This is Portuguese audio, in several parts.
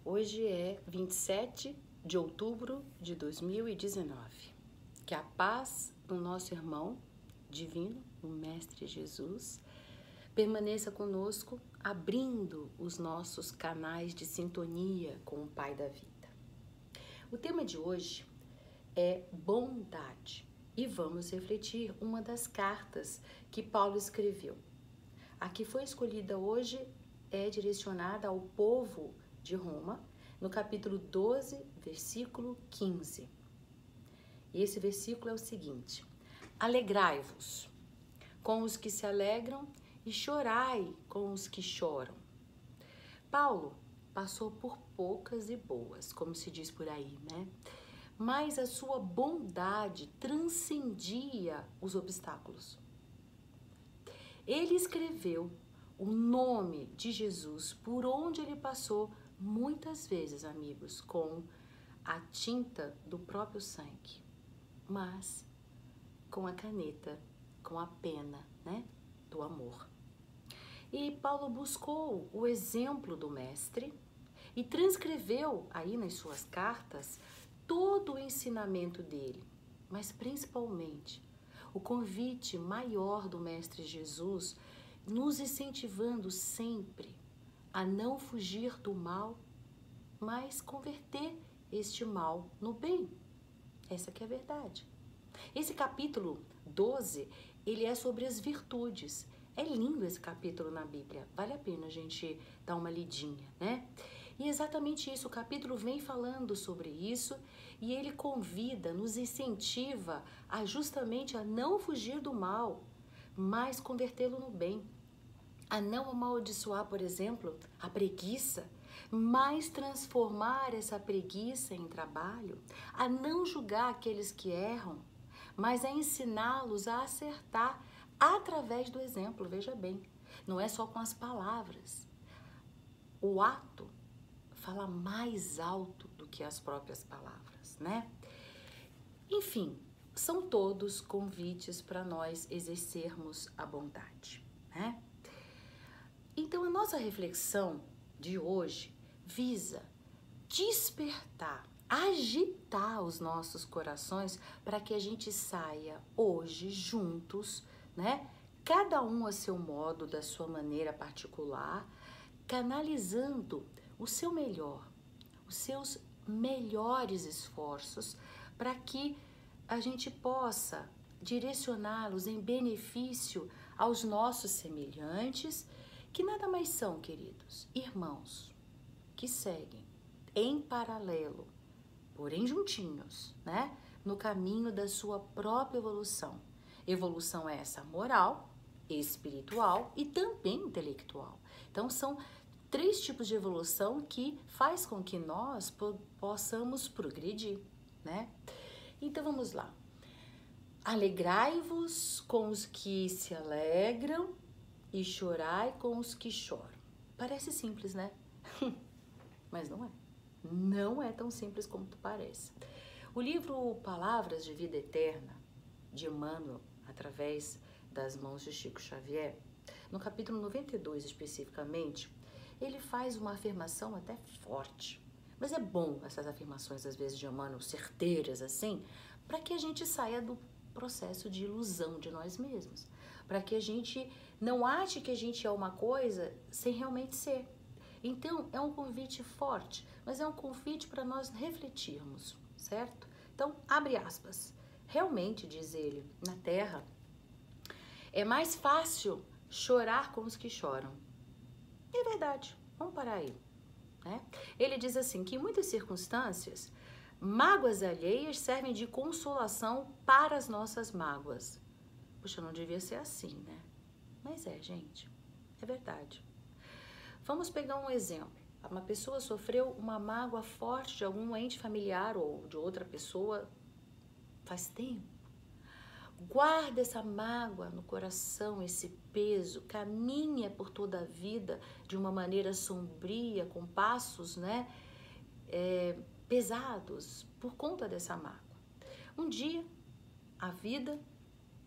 Hoje é 27 de outubro de 2019. Que a paz do nosso irmão divino, o Mestre Jesus, permaneça conosco, abrindo os nossos canais de sintonia com o Pai da vida. O tema de hoje é bondade e vamos refletir uma das cartas que Paulo escreveu. A que foi escolhida hoje é direcionada ao povo de Roma, no capítulo 12, versículo 15. E esse versículo é o seguinte: alegrai-vos com os que se alegram e chorai com os que choram. Paulo passou por poucas e boas, como se diz por aí, né? Mas a sua bondade transcendia os obstáculos. Ele escreveu o nome de Jesus por onde ele passou, muitas vezes, amigos, com a tinta do próprio sangue, mas com a caneta, com a pena, né, do amor. E Paulo buscou o exemplo do mestre e transcreveu aí nas suas cartas todo o ensinamento dele, mas principalmente o convite maior do Mestre Jesus, nos incentivando sempre a não fugir do mal, mas converter este mal no bem. Essa que é a verdade. Esse capítulo 12, ele é sobre as virtudes. É lindo esse capítulo na Bíblia, vale a pena a gente dar uma lidinha, né? E exatamente isso, o capítulo vem falando sobre isso e ele convida, nos incentiva justamente a não fugir do mal, mas convertê-lo no bem. A não amaldiçoar, por exemplo, a preguiça, mas transformar essa preguiça em trabalho. A não julgar aqueles que erram, mas a ensiná-los a acertar através do exemplo. Veja bem, não é só com as palavras. O ato fala mais alto do que as próprias palavras, né? Enfim, são todos convites para nós exercermos a bondade, né? Então, a nossa reflexão de hoje visa despertar, agitar os nossos corações para que a gente saia hoje juntos, né? Cada um a seu modo, da sua maneira particular, canalizando o seu melhor, os seus melhores esforços para que a gente possa direcioná-los em benefício aos nossos semelhantes, que nada mais são, queridos, irmãos que seguem em paralelo, porém juntinhos, né, no caminho da sua própria evolução. Evolução é essa moral, espiritual e também intelectual. Então, são três tipos de evolução que faz com que nós possamos progredir, né? Então, vamos lá. Alegrai-vos com os que se alegram e chorai com os que choram. Parece simples, né? Mas não é. Não é tão simples como tu parece. O livro Palavras de Vida Eterna, de Emmanuel, através das mãos de Chico Xavier, no capítulo 92 especificamente, ele faz uma afirmação até forte. Mas é bom essas afirmações, às vezes, de Emmanuel, certeiras assim, para que a gente saia do processo de ilusão de nós mesmos. Para que a gente não ache que a gente é uma coisa sem realmente ser. Então, é um convite forte, mas é um convite para nós refletirmos, certo? Então, abre aspas. Realmente, diz ele, na Terra, é mais fácil chorar com os que choram. É verdade, vamos parar aí, né? Ele diz assim, que em muitas circunstâncias, mágoas alheias servem de consolação para as nossas mágoas. Puxa, não devia ser assim, né? Mas é, gente, é verdade. Vamos pegar um exemplo. Uma pessoa sofreu uma mágoa forte de algum ente familiar ou de outra pessoa faz tempo. Guarda essa mágoa no coração, esse peso, caminha por toda a vida de uma maneira sombria, com passos, né, pesados, por conta dessa mágoa. Um dia, a vida,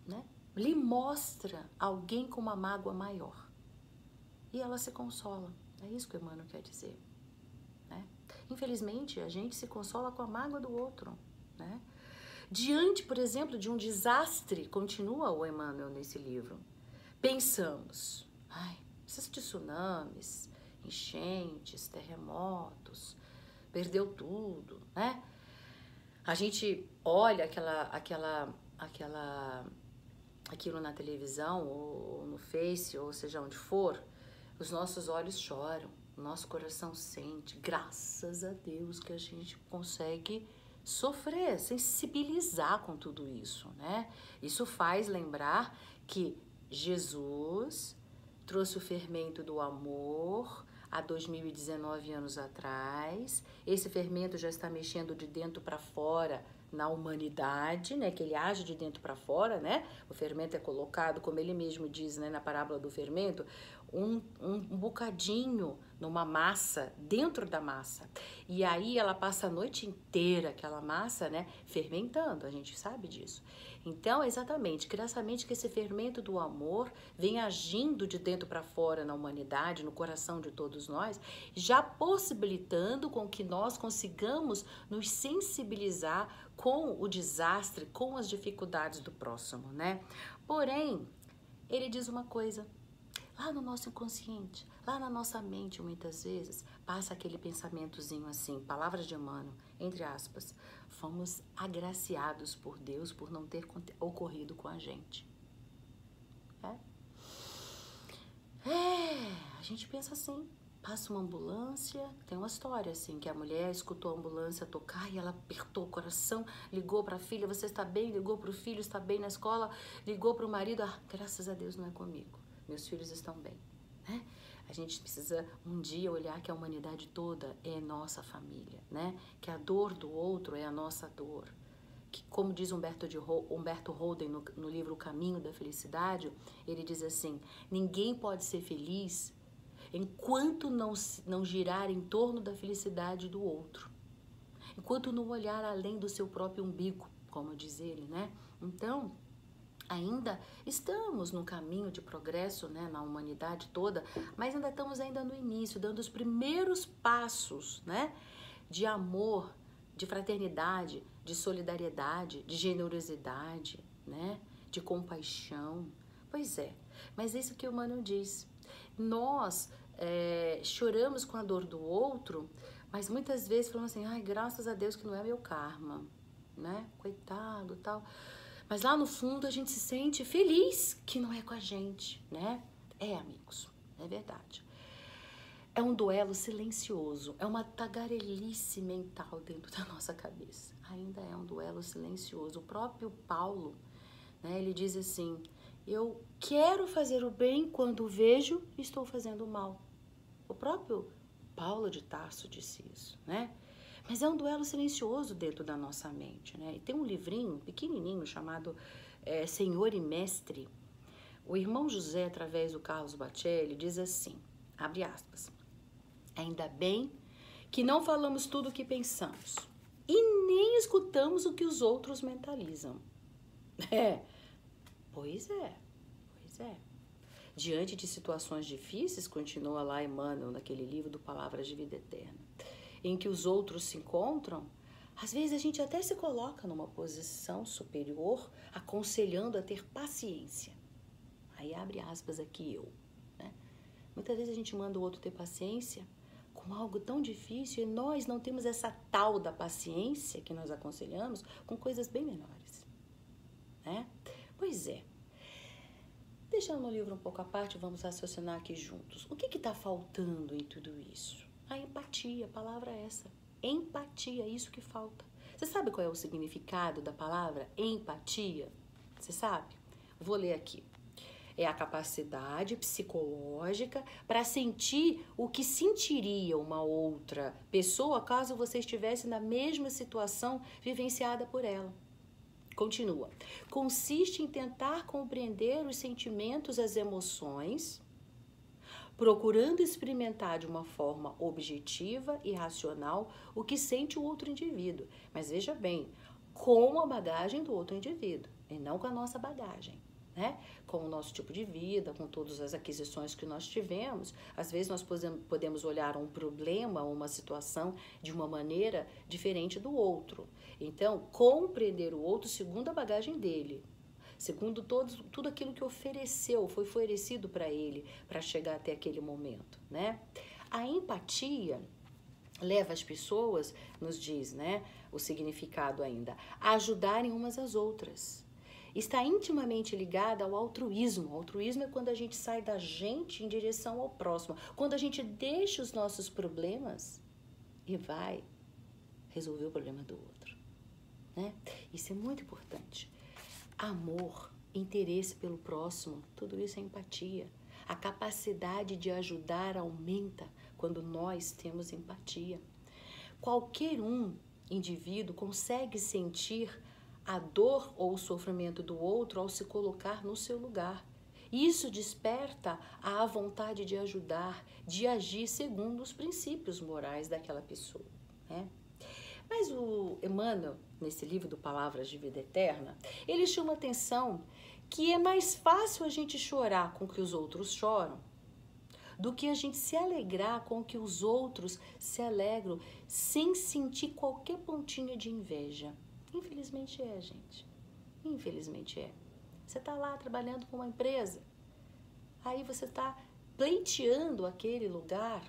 né, lhe mostra alguém com uma mágoa maior e ela se consola. É isso que o Emmanuel quer dizer. né? Infelizmente, a gente se consola com a mágoa do outro, né? Diante, por exemplo, de um desastre, continua o Emmanuel nesse livro, pensamos, ai, esses tsunamis, enchentes, terremotos, perdeu tudo, né? A gente olha aquilo na televisão ou no Face, ou seja onde for, os nossos olhos choram, o nosso coração sente, graças a Deus que a gente consegue sofrer, sensibilizar com tudo isso, né? Isso faz lembrar que Jesus trouxe o fermento do amor há 2019 anos atrás. Esse fermento já está mexendo de dentro para fora na humanidade, né? Que ele age de dentro para fora, né? O fermento é colocado, como ele mesmo diz, né, na parábola do fermento, um bocadinho numa massa, dentro da massa. E aí ela passa a noite inteira, aquela massa, né, fermentando, a gente sabe disso. Então, exatamente, criançamente que esse fermento do amor vem agindo de dentro para fora na humanidade, no coração de todos nós, já possibilitando com que nós consigamos nos sensibilizar com o desastre, com as dificuldades do próximo, né? Porém, ele diz uma coisa, lá no nosso inconsciente, lá na nossa mente, muitas vezes, passa aquele pensamentozinho assim, palavras de Emmanuel, entre aspas, fomos agraciados por Deus por não ter ocorrido com a gente. A gente pensa assim, passa uma ambulância, tem uma história assim, que a mulher escutou a ambulância tocar e ela apertou o coração, ligou para a filha, você está bem? Ligou para o filho, está bem na escola? Ligou para o marido, graças a Deus não é comigo, meus filhos estão bem, né? A gente precisa um dia olhar que a humanidade toda é nossa família, né? Que a dor do outro é a nossa dor. Que, como diz Humberto Holden no livro O Caminho da Felicidade, ele diz assim, ninguém pode ser feliz enquanto não girar em torno da felicidade do outro. Enquanto não olhar além do seu próprio umbigo, como diz ele, né? Então, ainda estamos no caminho de progresso, né, na humanidade toda, mas ainda estamos no início, dando os primeiros passos, né, de amor, de fraternidade, de solidariedade, de generosidade, né, de compaixão. Pois é, mas isso que o Emmanuel diz. Nós choramos com a dor do outro, mas muitas vezes falamos assim, ai, graças a Deus que não é meu karma, né, coitado, tal. Mas lá no fundo a gente se sente feliz que não é com a gente, né? Amigos, é verdade. É um duelo silencioso, é uma tagarelice mental dentro da nossa cabeça. Ainda é um duelo silencioso. O próprio Paulo, né, ele diz assim, eu quero fazer o bem quando vejo e estou fazendo o mal. O próprio Paulo de Tarso disse isso, né? Mas é um duelo silencioso dentro da nossa mente, né? E tem um livrinho pequenininho chamado Senhor e Mestre. O irmão José, através do Carlos Bacelli, diz assim, abre aspas, ainda bem que não falamos tudo o que pensamos e nem escutamos o que os outros mentalizam. Pois é. Diante de situações difíceis, continua lá Emmanuel naquele livro do Palavras de Vida Eterna, em que os outros se encontram, às vezes a gente até se coloca numa posição superior, aconselhando a ter paciência. Aí abre aspas aqui eu, né? Muitas vezes a gente manda o outro ter paciência com algo tão difícil e nós não temos essa tal da paciência que nós aconselhamos com coisas bem menores, né? Pois é. Deixando o livro um pouco à parte, vamos raciocinar aqui juntos. O que está faltando em tudo isso? A empatia, a palavra é essa. Empatia, isso que falta. Você sabe qual é o significado da palavra empatia? Você sabe? Vou ler aqui. É a capacidade psicológica para sentir o que sentiria uma outra pessoa caso você estivesse na mesma situação vivenciada por ela. Continua. Consiste em tentar compreender os sentimentos, as emoções, procurando experimentar de uma forma objetiva e racional o que sente o outro indivíduo. Mas veja bem, com a bagagem do outro indivíduo e não com a nossa bagagem, né? Com o nosso tipo de vida, com todas as aquisições que nós tivemos. Às vezes nós podemos olhar um problema, uma situação de uma maneira diferente do outro. Então, compreender o outro segundo a bagagem dele, segundo tudo aquilo que ofereceu, foi oferecido para ele, para chegar até aquele momento, né? A empatia leva as pessoas, nos diz, né, o significado ainda, a ajudarem umas às outras. Está intimamente ligada ao altruísmo. O altruísmo é quando a gente sai da gente em direção ao próximo, quando a gente deixa os nossos problemas e vai resolver o problema do outro, né? Isso é muito importante. Amor, interesse pelo próximo, tudo isso é empatia. A capacidade de ajudar aumenta quando nós temos empatia. Qualquer indivíduo consegue sentir a dor ou o sofrimento do outro ao se colocar no seu lugar. Isso desperta a vontade de ajudar, de agir segundo os princípios morais daquela pessoa, né? Mas o Emmanuel, nesse livro do Palavras de Vida Eterna, ele chama atenção que é mais fácil a gente chorar com o que os outros choram do que a gente se alegrar com o que os outros se alegram sem sentir qualquer pontinha de inveja. Infelizmente é, gente. Infelizmente é. Você está lá trabalhando com uma empresa, aí você está pleiteando aquele lugar,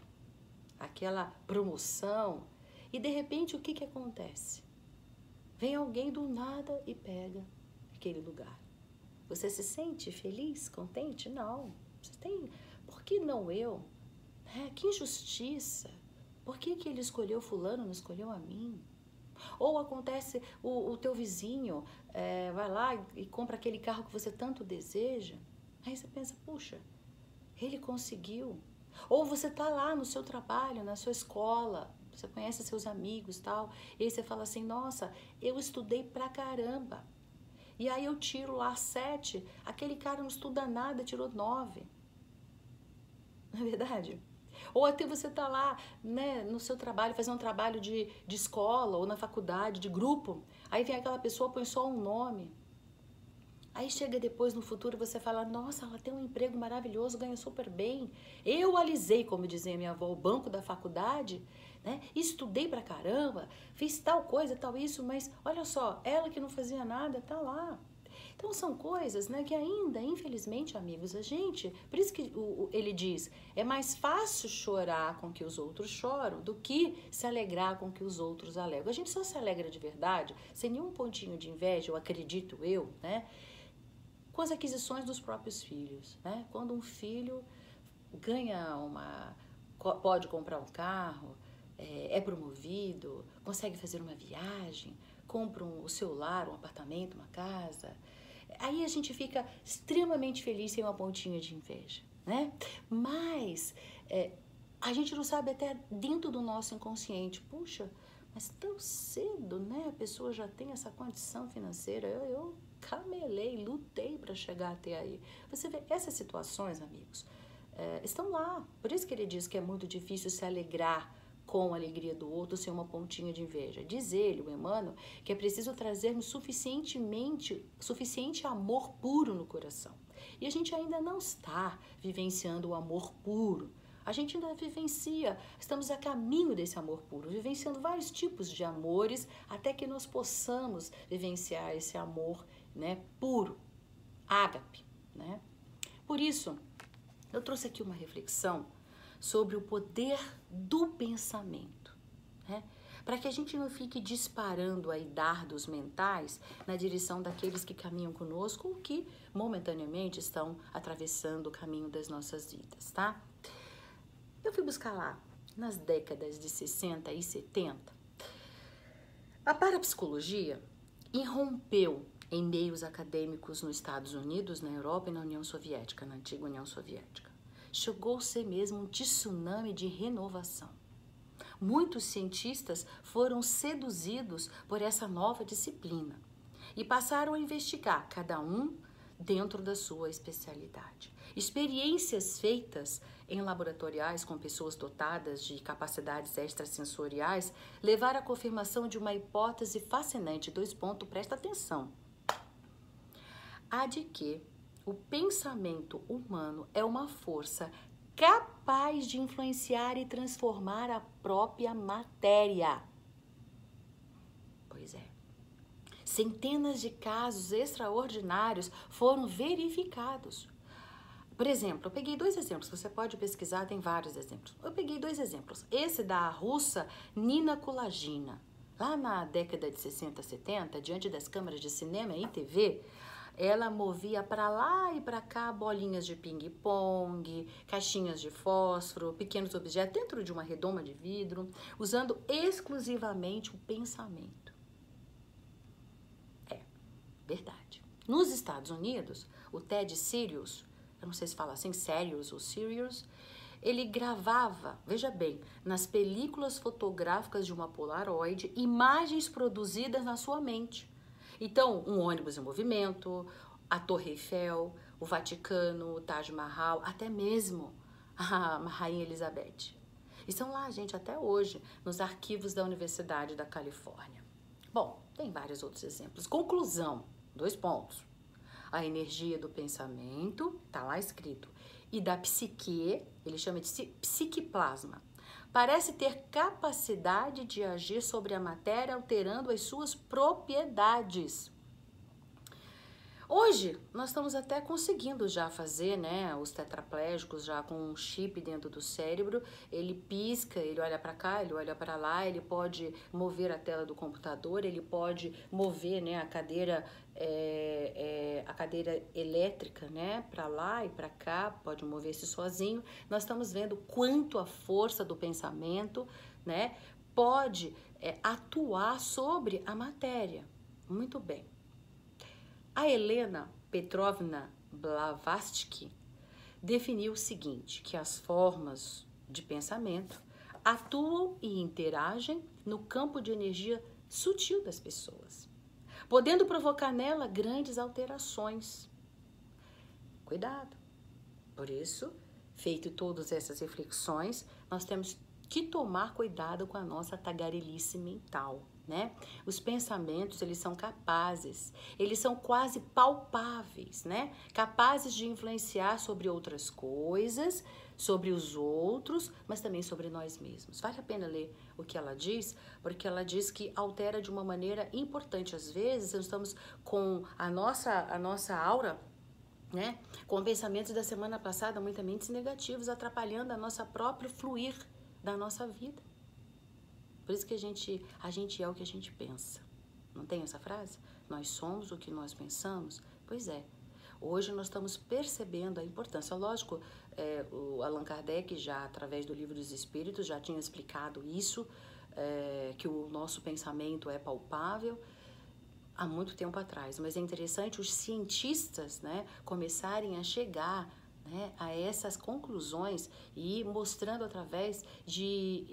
aquela promoção, e de repente o que acontece? Vem alguém do nada e pega aquele lugar. Você se sente feliz, contente? Não. Você tem... Por que não eu? Que injustiça. Por que ele escolheu fulano, não escolheu a mim? Ou acontece o teu vizinho vai lá e compra aquele carro que você tanto deseja. Aí você pensa, puxa, ele conseguiu. Ou você tá lá no seu trabalho, na sua escola, você conhece seus amigos e tal, e aí você fala assim, nossa, eu estudei pra caramba. E aí eu tiro lá 7, aquele cara não estuda nada, tirou 9. Não é verdade? Ou até você tá lá, né, no seu trabalho, fazendo um trabalho de escola ou na faculdade, de grupo, aí vem aquela pessoa, põe só um nome. Aí chega depois, no futuro, você fala, nossa, ela tem um emprego maravilhoso, ganha super bem. Eu alisei, como dizia minha avó, o banco da faculdade, né? Estudei pra caramba, fiz tal coisa, tal isso, mas olha só, ela que não fazia nada, tá lá. Então são coisas, né, que ainda, infelizmente, amigos, a gente... Por isso que ele diz, é mais fácil chorar com que os outros choram do que se alegrar com que os outros alegram. A gente só se alegra de verdade, sem nenhum pontinho de inveja, eu acredito eu, né, com as aquisições dos próprios filhos, né? Quando um filho ganha pode comprar um carro, é promovido, consegue fazer uma viagem, compra o seu lar, um apartamento, uma casa... Aí a gente fica extremamente feliz sem uma pontinha de inveja, né? Mas a gente não sabe até dentro do nosso inconsciente, puxa, mas tão cedo, né? A pessoa já tem essa condição financeira, eu camelei, lutei para chegar até aí. Você vê, essas situações, amigos, estão lá. Por isso que ele diz que é muito difícil se alegrar com a alegria do outro sem uma pontinha de inveja. Diz ele, o Emmanuel, que é preciso trazermos suficiente amor puro no coração. E a gente ainda não está vivenciando o amor puro. A gente ainda vivencia, estamos a caminho desse amor puro, vivenciando vários tipos de amores, até que nós possamos vivenciar esse amor, né, puro, ágape, né? Por isso, eu trouxe aqui uma reflexão sobre o poder do pensamento, né? Para que a gente não fique disparando aí dardos mentais na direção daqueles que caminham conosco ou que momentaneamente estão atravessando o caminho das nossas vidas, tá? Eu fui buscar lá, nas décadas de 60 e 70, a parapsicologia irrompeu em meios acadêmicos nos Estados Unidos, na Europa e na União Soviética, na antiga União Soviética. Chegou a ser mesmo um tsunami de renovação. Muitos cientistas foram seduzidos por essa nova disciplina e passaram a investigar, cada um dentro da sua especialidade. Experiências feitas em laboratoriais com pessoas dotadas de capacidades extrasensoriais levaram à confirmação de uma hipótese fascinante. Presta atenção. A de que o pensamento humano é uma força capaz de influenciar e transformar a própria matéria. Pois é. Centenas de casos extraordinários foram verificados. Por exemplo, eu peguei 2 exemplos, você pode pesquisar, tem vários exemplos. Eu peguei 2 exemplos. Esse da russa Nina Kulagina. Lá na década de 60, 70, diante das câmeras de cinema e TV, ela movia para lá e para cá bolinhas de ping-pong, caixinhas de fósforo, pequenos objetos dentro de uma redoma de vidro, usando exclusivamente o pensamento. É, verdade. Nos Estados Unidos, o Ted Sirius, eu não sei se fala assim, Sirius ou Sirius, ele gravava, veja bem, nas películas fotográficas de uma Polaroid, imagens produzidas na sua mente. Então, um ônibus em movimento, a Torre Eiffel, o Vaticano, o Taj Mahal, até mesmo a Rainha Elizabeth. Estão lá, gente, até hoje, nos arquivos da Universidade da Califórnia. Bom, tem vários outros exemplos. Conclusão, 2 pontos. A energia do pensamento, tá lá escrito, e da psique, ele chama de psiquiplasma, parece ter capacidade de agir sobre a matéria, alterando as suas propriedades. Hoje, nós estamos até conseguindo já fazer, né, os tetraplégicos já com um chip dentro do cérebro, ele pisca, ele olha para cá, ele olha para lá, ele pode mover a tela do computador, ele pode mover, né, a cadeira elétrica, né, para lá e para cá, pode mover-se sozinho. Nós estamos vendo quanto a força do pensamento, né, pode atuar sobre a matéria. Muito bem. A Helena Petrovna Blavatsky definiu o seguinte, que as formas de pensamento atuam e interagem no campo de energia sutil das pessoas, podendo provocar nela grandes alterações. Cuidado. Por isso, feito todas essas reflexões, nós temos que tomar cuidado com a nossa tagarelice mental, né? Os pensamentos, eles são capazes, eles são quase palpáveis, né? Capazes de influenciar sobre outras coisas, sobre os outros, mas também sobre nós mesmos. Vale a pena ler o que ela diz, porque ela diz que altera de uma maneira importante. Às vezes, nós estamos com a nossa aura, né? Com pensamentos da semana passada, muitas negativos, atrapalhando a nossa própria fluir da nossa vida. Por isso que a gente é o que a gente pensa. Não tem essa frase? Nós somos o que nós pensamos? Pois é. Hoje nós estamos percebendo a importância. Lógico, o Allan Kardec, já através do Livro dos Espíritos, já tinha explicado isso, que o nosso pensamento é palpável há muito tempo atrás. Mas é interessante os cientistas, né, começarem a chegar, né, a essas conclusões e mostrando através de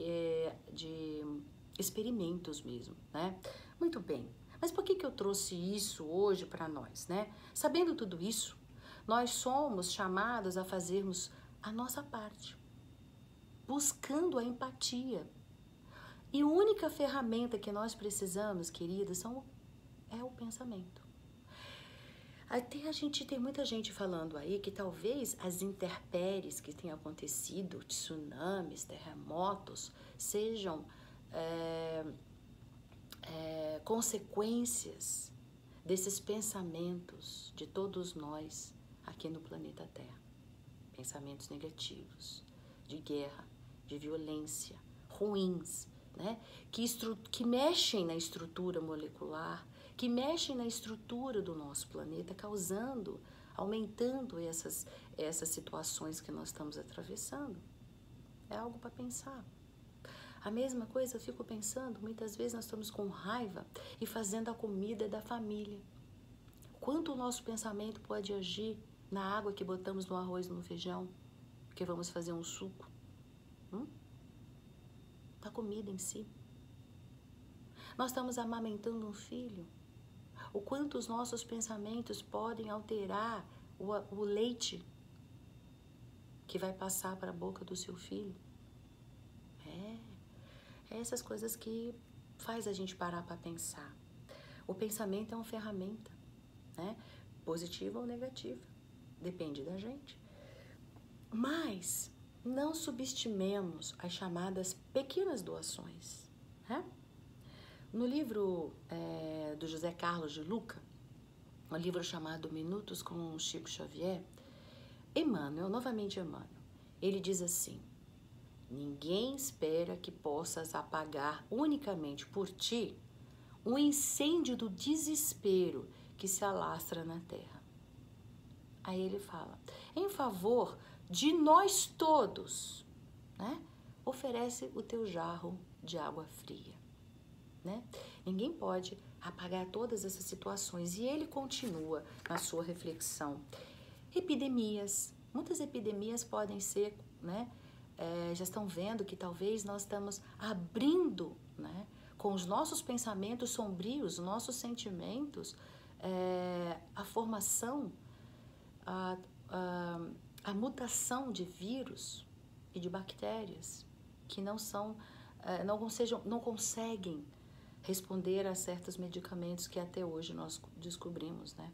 experimentos mesmo, né? Muito bem, mas por que eu trouxe isso hoje para nós, né? Sabendo tudo isso, nós somos chamados a fazermos a nossa parte, buscando a empatia. E a única ferramenta que nós precisamos, queridas, é o pensamento. Até tem muita gente falando aí que talvez as intempéries que têm acontecido, tsunamis, terremotos, sejam consequências desses pensamentos de todos nós aqui no planeta Terra. Pensamentos negativos, de guerra, de violência, ruins, né? Que mexem na estrutura molecular, que mexem na estrutura do nosso planeta, aumentando essas situações que nós estamos atravessando. É algo para pensar. A mesma coisa eu fico pensando, muitas vezes nós estamos com raiva e fazendo a comida da família. Quanto o nosso pensamento pode agir na água que botamos no arroz e no feijão, porque vamos fazer um suco? Da comida em si. Nós estamos amamentando um filho. O quanto os nossos pensamentos podem alterar o leite que vai passar para a boca do seu filho. É essas coisas que faz a gente parar para pensar. O pensamento é uma ferramenta, né? Positiva ou negativa. depende da gente. Mas não subestimemos as chamadas pequenas doações, né? No livro do José Carlos de Luca, um livro chamado Minutos com Chico Xavier, Emmanuel, novamente Emmanuel, ele diz assim: ninguém espera que possas apagar unicamente por ti um incêndio do desespero que se alastra na terra. Aí ele fala, em favor de nós todos, né? Oferece o teu jarro de água fria, né? Ninguém pode apagar todas essas situações. E ele continua na sua reflexão. Epidemias, muitas epidemias podem ser, né? Já estão vendo que talvez nós estamos abrindo, né? Com os nossos pensamentos sombrios, nossos sentimentos, a formação, a mutação de vírus e de bactérias que não conseguem responder a certos medicamentos que até hoje nós descobrimos, né?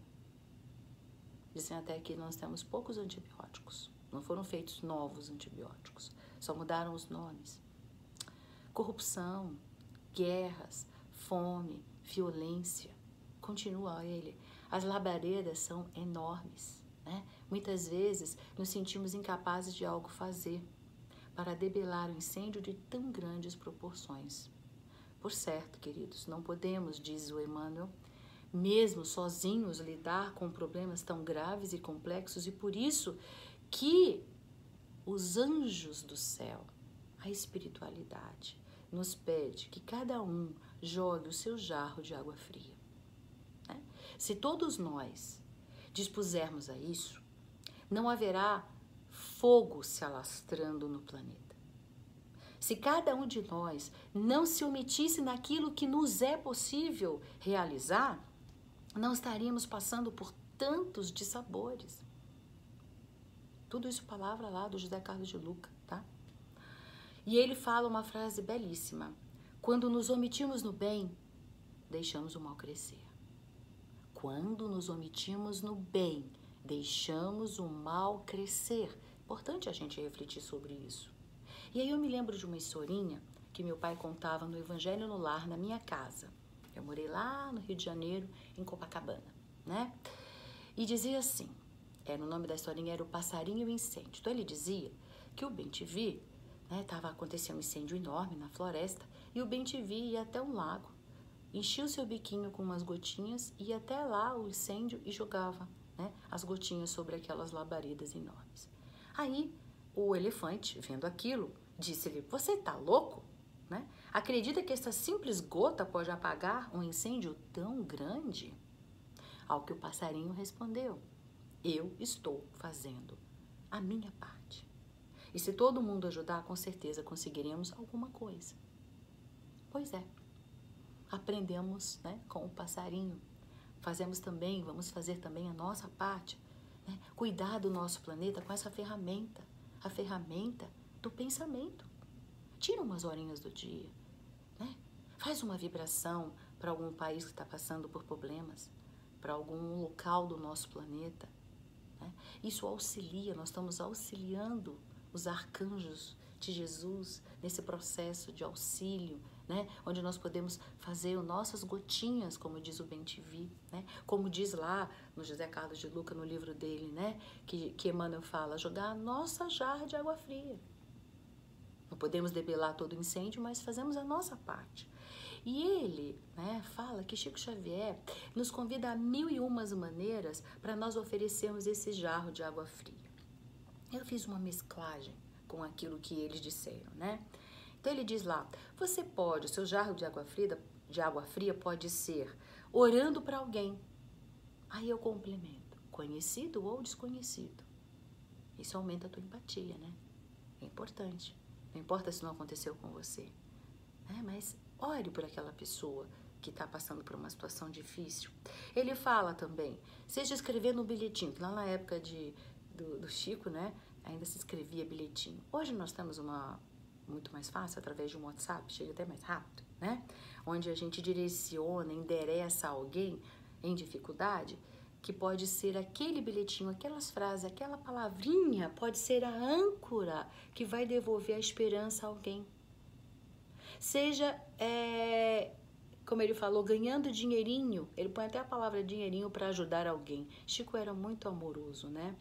Dizem até que nós temos poucos antibióticos, não foram feitos novos antibióticos, só mudaram os nomes. Corrupção, guerras, fome, violência, continua ele. As labaredas são enormes, né? Muitas vezes nos sentimos incapazes de algo fazer para debelar o incêndio de tão grandes proporções. Por certo, queridos, não podemos, diz o Emmanuel, mesmo sozinhos lidar com problemas tão graves e complexos, e por isso que os anjos do céu, a espiritualidade, nos pede que cada um jogue o seu jarro de água fria, né? Se todos nós dispusermos a isso, não haverá fogo se alastrando no planeta. Se cada um de nós não se omitisse naquilo que nos é possível realizar, não estaríamos passando por tantos dissabores. Tudo isso palavra lá do José Carlos de Luca, tá? E ele fala uma frase belíssima. Quando nos omitimos no bem, deixamos o mal crescer. Quando nos omitimos no bem, deixamos o mal crescer. Importante a gente refletir sobre isso. E aí eu me lembro de uma historinha que meu pai contava no Evangelho no Lar, na minha casa. Eu morei lá no Rio de Janeiro, em Copacabana, né? E dizia assim, o nome da historinha era O Passarinho e o Incêndio. Então ele dizia que o bem-te-vi, né, estava acontecendo um incêndio enorme na floresta, e o bem-te-vi ia até um lago, enchia o seu biquinho com umas gotinhas, ia até lá o incêndio e jogava, né, as gotinhas sobre aquelas labaredas enormes. Aí o elefante, vendo aquilo, disse-lhe, você tá louco? Né? Acredita que essa simples gota pode apagar um incêndio tão grande? Ao que o passarinho respondeu, eu estou fazendo a minha parte. E se todo mundo ajudar, com certeza conseguiremos alguma coisa. Pois é, aprendemos, né, com o passarinho. Vamos fazer também a nossa parte, né? Cuidar do nosso planeta com essa ferramenta, a ferramenta do pensamento. Tira umas horinhas do dia, né? Faz uma vibração para algum país que está passando por problemas, para algum local do nosso planeta, né? Isso auxilia, nós estamos auxiliando os arcanjos de Jesus nesse processo de auxílio, né? Onde nós podemos fazer nossas gotinhas, como diz o bem-te-vi, né? Como diz lá no José Carlos de Luca, no livro dele, né? Que Emmanuel fala, jogar a nossa jarra de água fria. Não podemos debelar todo o incêndio, mas fazemos a nossa parte. E ele, né, fala que Chico Xavier nos convida a 1001 maneiras para nós oferecermos esse jarro de água fria. Eu fiz uma mesclagem com aquilo que eles disseram, né? Então ele diz lá, você pode, o seu jarro de água fria pode ser orando para alguém. Aí eu complemento, conhecido ou desconhecido. Isso aumenta a tua empatia, né? É importante. Não importa se não aconteceu com você, né? Mas ore por aquela pessoa que está passando por uma situação difícil. Ele fala também, seja escrevendo um bilhetinho, que lá na época do Chico, né, ainda se escrevia bilhetinho. Hoje nós temos muito mais fácil, através de um WhatsApp, chega até mais rápido, né? Onde a gente direciona, endereça alguém em dificuldade, que pode ser aquele bilhetinho, aquelas frases, aquela palavrinha, pode ser a âncora que vai devolver a esperança a alguém. Seja, como ele falou, ganhando dinheirinho, ele põe até a palavra dinheirinho para ajudar alguém. Chico era muito amoroso, né?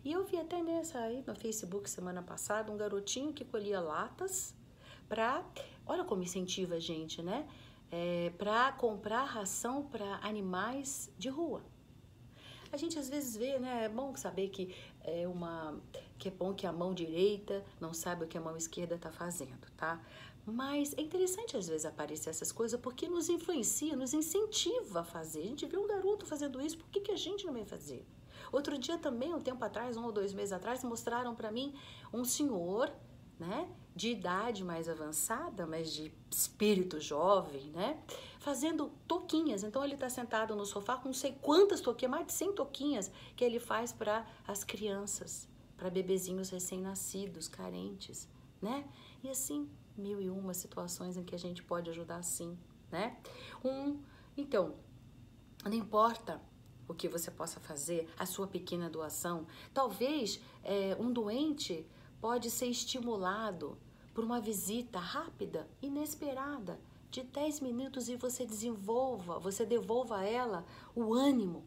E eu vi até aí no Facebook semana passada um garotinho que colhia latas olha como incentiva a gente, né? Para comprar ração para animais de rua. A gente às vezes vê, né? É bom saber que é bom que a mão direita não sabe o que a mão esquerda está fazendo, tá? Mas é interessante às vezes aparecer essas coisas porque nos influencia, nos incentiva a fazer. A gente vê um garoto fazendo isso, por que a gente não vai fazer? Outro dia também, um tempo atrás, 1 ou 2 meses atrás, mostraram para mim um senhor, né, de idade mais avançada, mas de espírito jovem, né, fazendo toquinhas. Então ele está sentado no sofá com não sei quantas toquinhas, mais de 100 toquinhas que ele faz para as crianças, para bebezinhos recém-nascidos, carentes, né? E assim, 1001 situações em que a gente pode ajudar assim, né? Então, não importa o que você possa fazer, a sua pequena doação. Talvez um doente pode ser estimulado por uma visita rápida, inesperada, de 10 minutos e você devolva a ela o ânimo,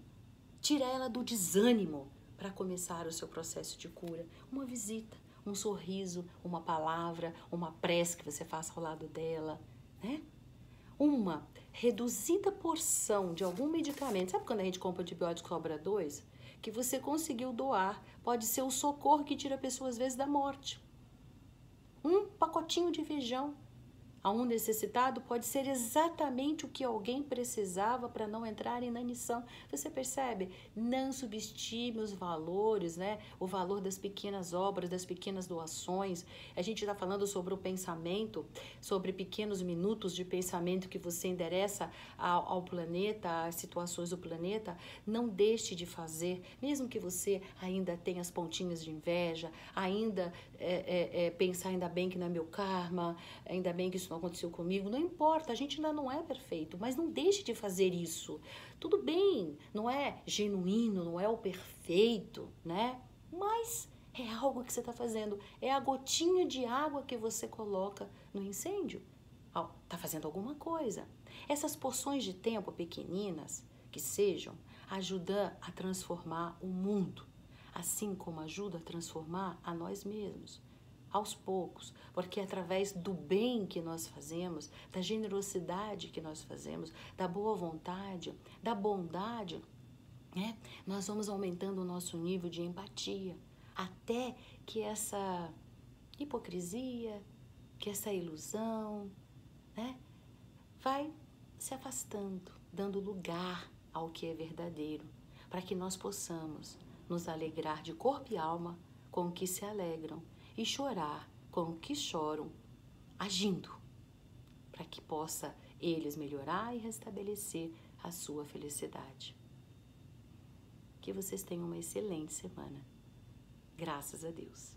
tira ela do desânimo para começar o seu processo de cura. Uma visita, um sorriso, uma palavra, uma prece que você faça ao lado dela, né? Uma reduzida porção de algum medicamento. Sabe quando a gente compra antibiótico sobra 2? Que você conseguiu doar. Pode ser o socorro que tira a pessoa, às vezes, da morte. Um pacotinho de feijão a um necessitado pode ser exatamente o que alguém precisava para não entrar em inanição. Você percebe? Não subestime os valores, né? O valor das pequenas obras, das pequenas doações. A gente está falando sobre o pensamento, sobre pequenos minutos de pensamento que você endereça ao planeta, às situações do planeta. Não deixe de fazer, mesmo que você ainda tenha as pontinhas de inveja, ainda pensar, ainda bem que não é meu karma, ainda bem que isso não aconteceu comigo, não importa, a gente ainda não é perfeito, mas não deixe de fazer isso. Tudo bem, não é genuíno, não é o perfeito, né? Mas é algo que você está fazendo, é a gotinha de água que você coloca no incêndio. Está fazendo alguma coisa. Essas porções de tempo pequeninas, que sejam, ajudam a transformar o mundo, assim como ajuda a transformar a nós mesmos. Aos poucos, porque através do bem que nós fazemos, da generosidade que nós fazemos, da boa vontade, da bondade, né, nós vamos aumentando o nosso nível de empatia, até que essa hipocrisia, que essa ilusão, né, vai se afastando, dando lugar ao que é verdadeiro, para que nós possamos nos alegrar de corpo e alma com o que se alegram, e chorar com o que choram, agindo, para que possa eles melhorar e restabelecer a sua felicidade. Que vocês tenham uma excelente semana. Graças a Deus.